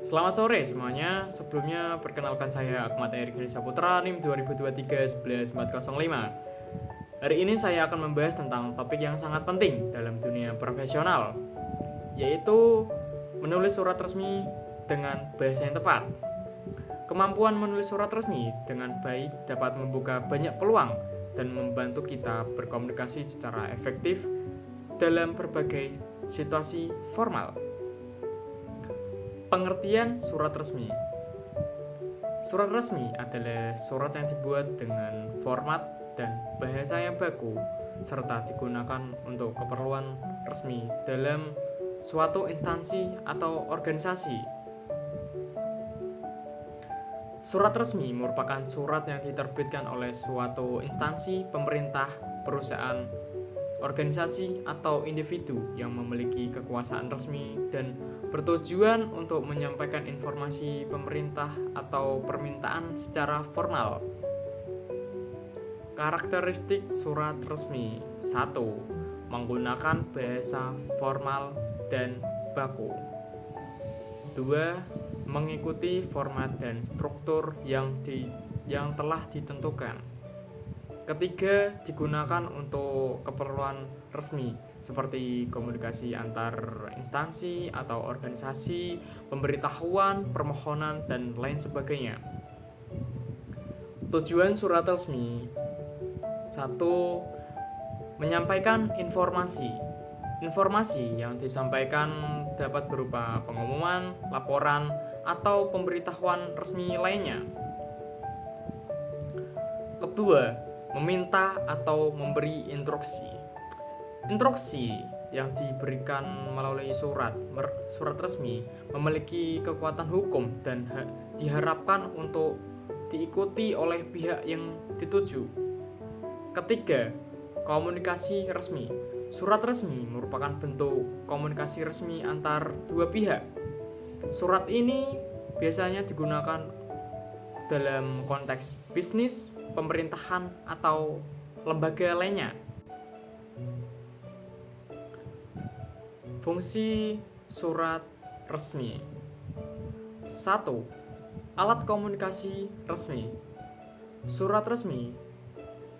Selamat sore semuanya. Sebelumnya perkenalkan saya Ahmad Erik Saputra NIM 2023-11405. Hari ini saya akan membahas tentang topik yang sangat penting dalam dunia profesional, yaitu menulis surat resmi dengan bahasa yang tepat. Kemampuan menulis surat resmi dengan baik dapat membuka banyak peluang dan membantu kita berkomunikasi secara efektif dalam berbagai situasi formal. Pengertian surat resmi. Surat resmi adalah surat yang dibuat dengan format dan bahasa yang baku serta digunakan untuk keperluan resmi dalam suatu instansi atau organisasi. Surat resmi merupakan surat yang diterbitkan oleh suatu instansi, pemerintah, perusahaan, organisasi, atau individu yang memiliki kekuasaan resmi dan bertujuan untuk menyampaikan informasi pemerintah atau permintaan secara formal. Karakteristik surat resmi. 1. Menggunakan bahasa formal dan baku. 2. Mengikuti format dan struktur yang telah ditentukan. Ketiga, digunakan untuk keperluan resmi seperti komunikasi antar instansi atau organisasi, pemberitahuan, permohonan, dan lain sebagainya. Tujuan surat resmi. 1. Menyampaikan informasi. Informasi yang disampaikan dapat berupa pengumuman, laporan, atau pemberitahuan resmi lainnya. Kedua, meminta atau memberi instruksi. Instruksi yang diberikan melalui surat resmi memiliki kekuatan hukum dan diharapkan untuk diikuti oleh pihak yang dituju. Ketiga, komunikasi resmi. Surat resmi merupakan bentuk komunikasi resmi antar dua pihak. Surat ini biasanya digunakan dalam konteks bisnis, pemerintahan, atau lembaga lainnya. Fungsi surat resmi. 1. Alat komunikasi resmi. Surat resmi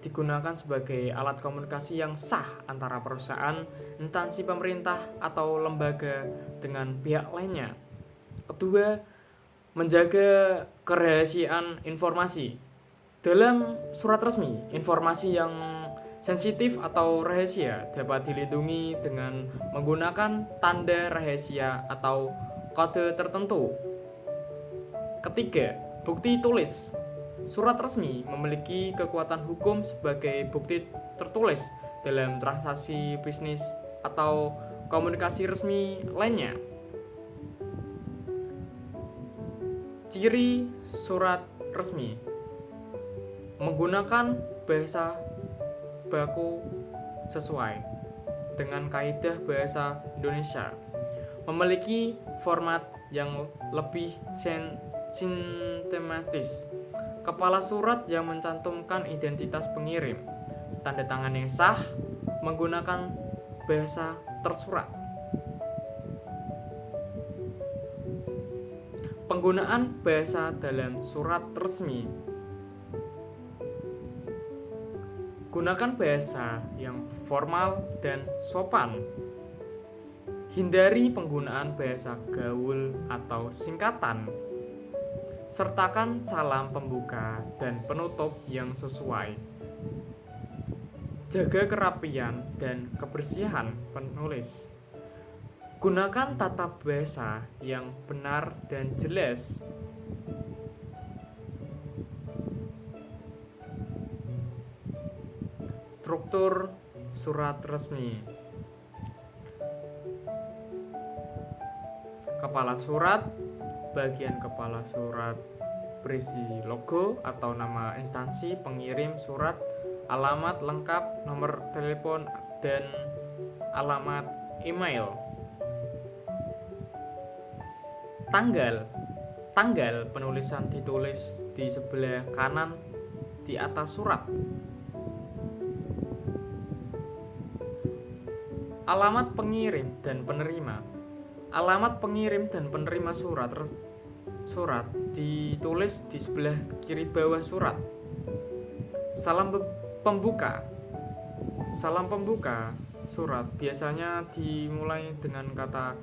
digunakan sebagai alat komunikasi yang sah antara perusahaan, instansi pemerintah, atau lembaga dengan pihak lainnya. Kedua, menjaga kerahasiaan informasi. Dalam surat resmi, informasi yang sensitif atau rahasia dapat dilindungi dengan menggunakan tanda rahasia atau kode tertentu. Ketiga, bukti tulis. Surat resmi memiliki kekuatan hukum sebagai bukti tertulis dalam transaksi bisnis atau komunikasi resmi lainnya. Ciri surat resmi: menggunakan bahasa baku sesuai dengan kaidah bahasa Indonesia, memiliki format yang lebih sistematis, kepala surat yang mencantumkan identitas pengirim, tanda tangan yang sah, menggunakan bahasa tersurat. Penggunaan bahasa dalam surat resmi. Gunakan bahasa yang formal dan sopan. Hindari penggunaan bahasa gaul atau singkatan. Sertakan salam pembuka dan penutup yang sesuai. Jaga kerapian dan kebersihan penulis. Gunakan tata bahasa yang benar dan jelas. Struktur surat resmi. Kepala surat. Bagian kepala surat berisi logo atau nama instansi pengirim surat, alamat lengkap, nomor telepon, dan alamat email. Tanggal penulisan ditulis di sebelah kanan di atas surat. Alamat pengirim dan penerima. Alamat pengirim dan penerima surat ditulis di sebelah kiri bawah surat. Pembuka. Salam pembuka surat biasanya dimulai dengan kata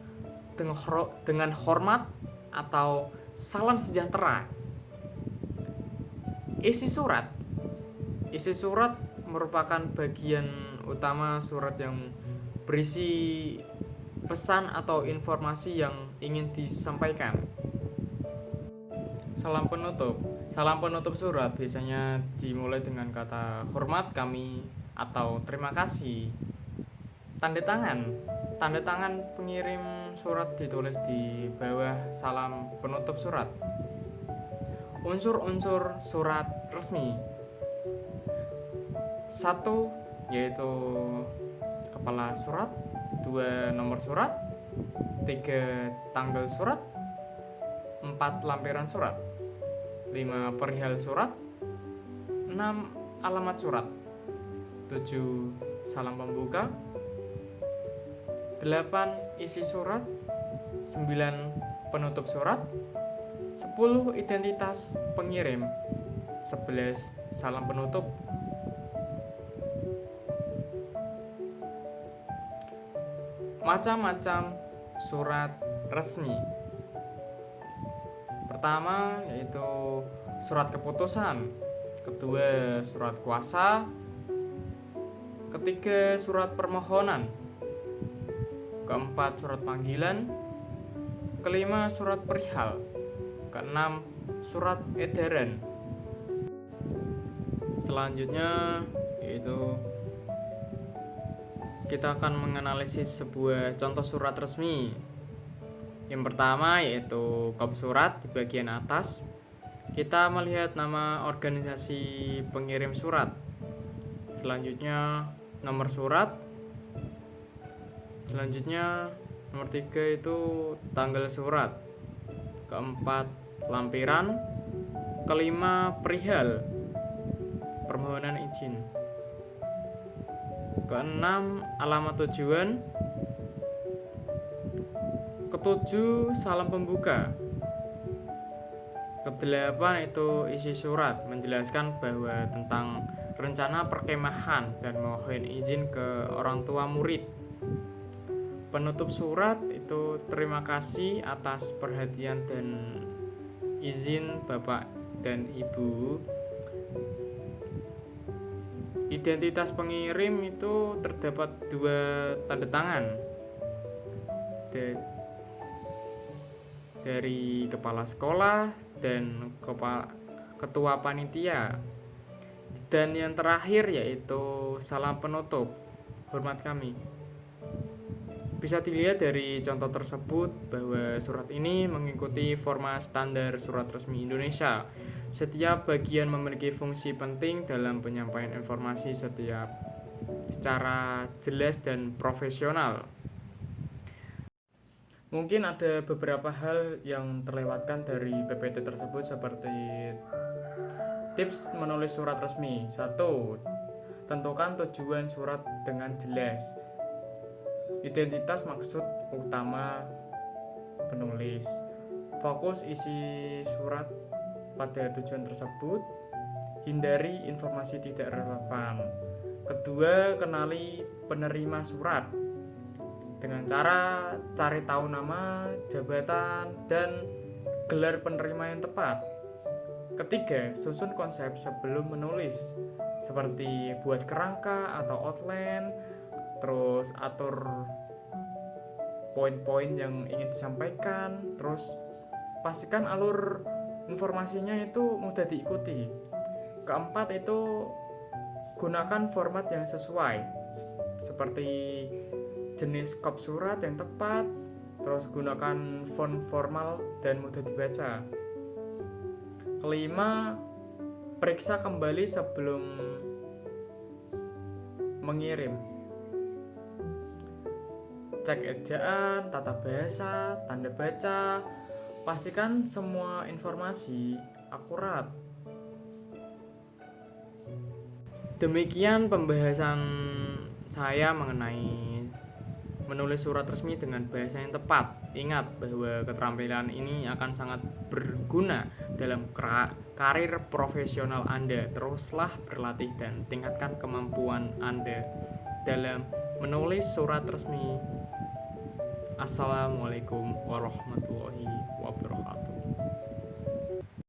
dengan hormat atau salam sejahtera. Isi surat. Isi surat merupakan bagian utama surat yang berisi pesan atau informasi yang ingin disampaikan. Salam penutup. Salam penutup surat biasanya dimulai dengan kata hormat kami atau terima kasih. Tanda tangan. Tanda tangan pengirim surat ditulis di bawah salam penutup surat. Unsur-unsur surat resmi. 1. Yaitu kepala surat, 2. Nomor surat, 3. Tanggal surat, 4. Lampiran surat, 5. Perihal surat, 6. Alamat surat, 7. Salam pembuka, 8. Isi surat, 9. Penutup surat, 10. Identitas pengirim, 11. Salam penutup. Macam-macam surat resmi. Pertama yaitu surat keputusan, kedua surat kuasa, ketiga surat permohonan, keempat surat panggilan, kelima surat perihal, keenam surat edaran. Selanjutnya yaitu kita akan menganalisis sebuah contoh surat resmi. Yang pertama yaitu kop surat di bagian atas. Kita melihat nama organisasi pengirim surat. Selanjutnya nomor surat. Selanjutnya nomor 3 itu tanggal surat. Keempat lampiran. Kelima perihal, permohonan izin. Keenam alamat tujuan. Ketujuh salam pembuka. Kedelapan itu isi surat, menjelaskan bahwa tentang rencana perkemahan dan mohon izin ke orang tua murid. Penutup surat itu terima kasih atas perhatian dan izin Bapak dan Ibu. Identitas pengirim itu terdapat 2 tanda tangan dari kepala sekolah dan ketua panitia. Dan yang terakhir yaitu salam penutup, hormat kami. Bisa dilihat dari contoh tersebut bahwa surat ini mengikuti format standar surat resmi Indonesia. Setiap bagian memiliki fungsi penting dalam penyampaian informasi secara jelas dan profesional. Mungkin ada beberapa hal yang terlewatkan dari PPT tersebut seperti tips menulis surat resmi. 1. Tentukan tujuan surat dengan jelas. Identitas maksud utama penulis. Fokus isi surat pada tujuan tersebut. Hindari informasi tidak relevan. Kedua, kenali penerima surat dengan cara cari tahu nama, jabatan, dan gelar penerima yang tepat. Ketiga, susun konsep sebelum menulis, seperti buat kerangka atau outline, terus atur poin-poin yang ingin disampaikan, terus pastikan alur informasinya itu mudah diikuti. Keempat itu gunakan format yang sesuai, seperti jenis kop surat yang tepat, terus gunakan font formal dan mudah dibaca. Kelima, periksa kembali sebelum mengirim. Cek ejaan, tata bahasa, tanda baca, pastikan semua informasi akurat. Demikian pembahasan saya mengenai menulis surat resmi dengan bahasa yang tepat. Ingat bahwa keterampilan ini akan sangat berguna dalam karir profesional Anda. Teruslah berlatih dan tingkatkan kemampuan Anda dalam menulis surat resmi. Assalamualaikum warahmatullahi wabarakatuh.